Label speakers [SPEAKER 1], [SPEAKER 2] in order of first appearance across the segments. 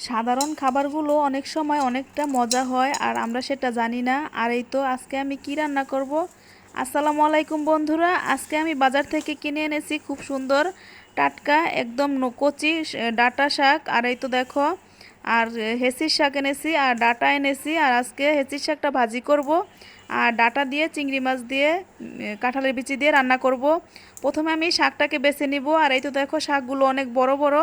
[SPEAKER 1] সাধারণ খাবারগুলো অনেক সময় অনেকটা মজা হয় আর আমরা সেটা জানি না। আর এই তো আজকে আমি কি রান্না করব। আসসালামু আলাইকুম বন্ধুরা, আজকে আমি বাজার থেকে কিনে এনেছি খুব সুন্দর টাটকা একদম কচি ডাঁটা শাক। আর এই তো দেখো, আর হেঁচির শাক এনেছি আর ডাঁটা এনেছি। আর আজকে হেঁচির শাকটা ভাজি করব আর ডাঁটা দিয়ে চিংড়ি মাছ দিয়ে কাঁঠালের বিচি দিয়ে রান্না করব। প্রথমে আমি শাকটাকে বেছে নিব। আর এই তো দেখো, শাকগুলো অনেক বড় বড়।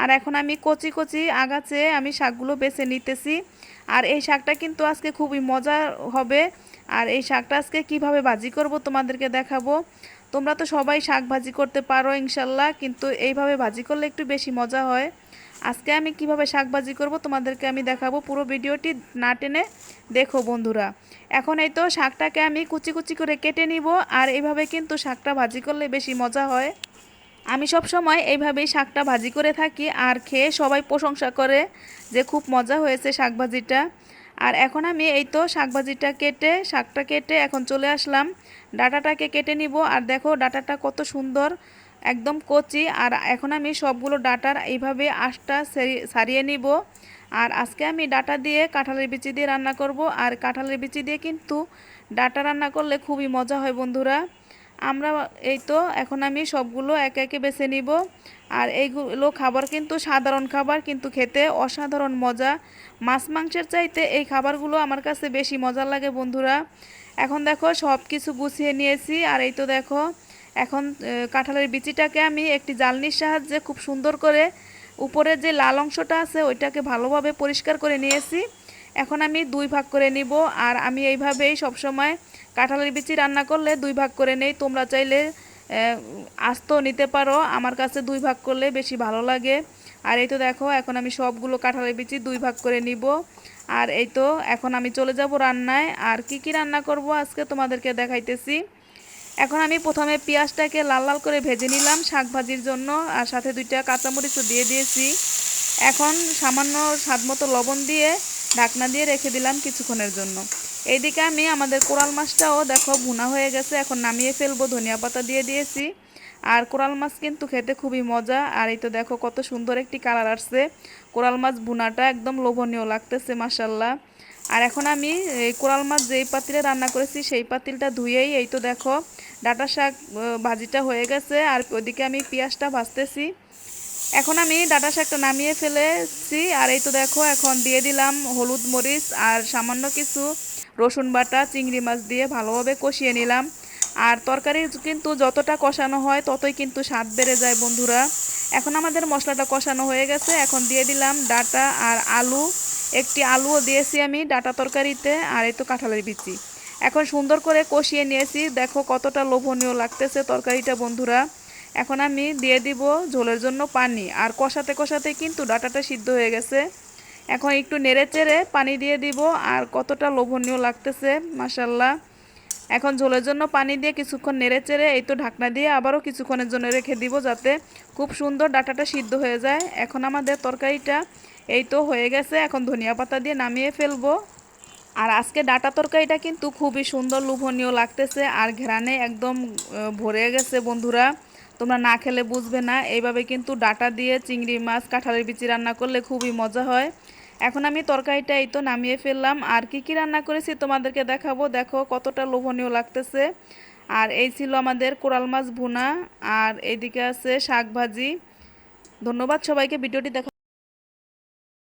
[SPEAKER 1] আর এখন আমি কচি কচি আগাছে আমি শাকগুলো বেছে নিতেছি। আর এই শাকটা কিন্তু আজকে খুবই মজা হবে। আর এই শাকটা আজকে কিভাবে ভাজি করব তোমাদেরকে দেখাবো। তোমরা তো সবাই শাক ভাজি করতে পারো ইনশাল্লাহ, কিন্তু এইভাবে ভাজি করলে একটু বেশি মজা হয়। আজকে আমি কিভাবে শাক ভাজি করব তোমাদেরকে আমি দেখাবো, পুরো ভিডিওটি না টেনে দেখো বন্ধুরা। এখন এই তো শাকটাকে আমি কুচি কুচি করে কেটে নিব। আর এইভাবে কিন্তু শাকটা ভাজি করলে বেশি মজা হয়। আমি সব সময় এইভাবেই শাকটা ভাজি করে থাকি আর খেয়ে সবাই প্রশংসা করে যে খুব মজা হয়েছে শাক ভাজিটা। আর এখন আমি এই তো শাকটা কেটে এখন চলে আসলাম ডাটাটাকে কেটে নিব। আর দেখো ডাটাটা কত সুন্দর, একদম কচি। আর এখন আমি সবগুলো ডাটার এইভাবে আঁশটা ছাড়িয়ে নিব। আর আজকে আমি ডাটা দিয়ে কাঁঠালের বিচি দিয়ে রান্না করব। আর কাঁঠালের বিচি দিয়ে কিন্তু ডাটা রান্না করলে খুবই মজা হয় বন্ধুরা। আমরা এই তো এখন আমি সবগুলো একে একে বেছে নিব। আর এইগুলো খাবার কিন্তু সাধারণ খাবার, কিন্তু খেতে অসাধারণ মজা। মাছ মাংসের চাইতে এই খাবারগুলো আমার কাছে বেশি মজা লাগে বন্ধুরা। এখন দেখো সব কিছু গুছিয়ে নিয়েছি। আর এই তো দেখো, এখন কাঁঠালের বিচিটাকে আমি একটি জালনির সাহায্যে খুব সুন্দর করে উপরের যে লাল অংশটা আছে ওইটাকে ভালোভাবে পরিষ্কার করে নিয়েছি। এখন আমি দুই ভাগ করে নিব। আর আমি এইভাবেই সবসময় কাঁঠালের বিচি রান্না করলে দুই ভাগ করে নেই। তোমরা চাইলে আস্ত নিতে পারো, আমার কাছে দুই ভাগ করলে বেশি ভালো লাগে। আর এই তো দেখো, এখন আমি সবগুলো কাঁঠালের বিচি দুই ভাগ করে নিব। আর এই তো এখন আমি চলে যাব রান্নায়। আর কি কি রান্না করব আজকে তোমাদেরকে দেখাইতেছি। এখন আমি প্রথমে পেঁয়াজটাকে লাল লাল করে ভেজে নিলাম শাক ভাজির জন্য, আর সাথে দুইটা কাঁচামরিচও দিয়ে দিয়েছি। এখন সামান্য স্বাদমতো লবণ দিয়ে ঢাকনা দিয়ে রেখে দিলাম কিছুক্ষণের জন্য। এইদিকে আমি আমাদের কোরাল মাছটাও দেখো ভুনা হয়ে গেছে, এখন নামিয়ে ফেলবো, ধনিয়া পাতা দিয়ে দিয়েছি। আর কোরাল মাছ কিন্তু খেতে খুবই মজা। আর এই তো দেখো কত সুন্দর একটি কালার আসছে, কোরাল মাছ ভুনাটা একদম লোভনীয় লাগতেছে মাশাল্লাহ। আর এখন আমি এই কোরাল মাছ যেই পাতিলে রান্না করেছি সেই পাতিলটা ধুয়েই এই তো দেখো ডাঁটা শাক ভাজিটা হয়ে গেছে। আর ওইদিকে আমি পেঁয়াজটা ভাজতেছি। এখন আমি ডাঁটা শাকটা নামিয়ে ফেলেছি। আর এই তো দেখো এখন দিয়ে দিলাম হলুদ মরিচ আর সামান্য কিছু রসুন বাটা, চিংড়ি মাছ দিয়ে ভালোভাবে কষিয়ে নিলাম। আর তরকারি কিন্তু যতটা কষানো হয় ততই কিন্তু স্বাদ বেড়ে যায় বন্ধুরা। এখন আমাদের মশলাটা কষানো হয়ে গেছে, এখন দিয়ে দিলাম ডাঁটা আর আলু। একটি আলুও দিয়েছি আমি ডাঁটা তরকারিতে। আর এই তো কাঁঠালের বিচি এখন সুন্দর করে কষিয়ে নিয়েছি। দেখো কতটা লোভনীয় লাগতেছে তরকারিটা বন্ধুরা। এখন আমি দিয়ে দিব ঝোলের জন্য পানি। আর কষাতে কষাতে কিন্তু ডাঁটাটা সিদ্ধ হয়ে গেছে। এখন একটু নেড়ে চেড়ে পানি দিয়ে দিব। আর কতটা লোভনীয় লাগতেছে মাশাল্লাহ। এখন ঝোলের জন্য পানি দিয়ে কিছুক্ষণ নেড়ে চেড়ে এই তো ঢাকনা দিয়ে আবারও কিছুক্ষণের জন্য রেখে দিব, যাতে খুব সুন্দর ডাঁটাটা সিদ্ধ হয়ে যায়। এখন আমাদের তরকারিটা এই তো হয়ে গেছে, এখন ধনিয়া পাতা দিয়ে নামিয়ে ফেলবো। আর আজকে ডাঁটা তরকারিটা কিন্তু খুবই সুন্দর লোভনীয় লাগতেছে আর ঘ্রাণে একদম ভরে গেছে বন্ধুরা। তোমরা না খেলে বুঝবে না, এইভাবে কিন্তু ডাঁটা দিয়ে চিংড়ি মাছ কাঁঠালের বিচি রান্না করলে খুবই মজা হয়। এখন আমি তরকারিটা এই তো নামিয়ে ফেললাম। আর কি কি রান্না করেছি তোমাদেরকে দেখাবো, দেখো কতটা লোভনীয় লাগতেছে। আর এই ছিল আমাদের কোরাল মাছ ভুনা। আর এইদিকে আছে শাক ভাজি। ধন্যবাদ সবাইকে ভিডিওটি দেখা।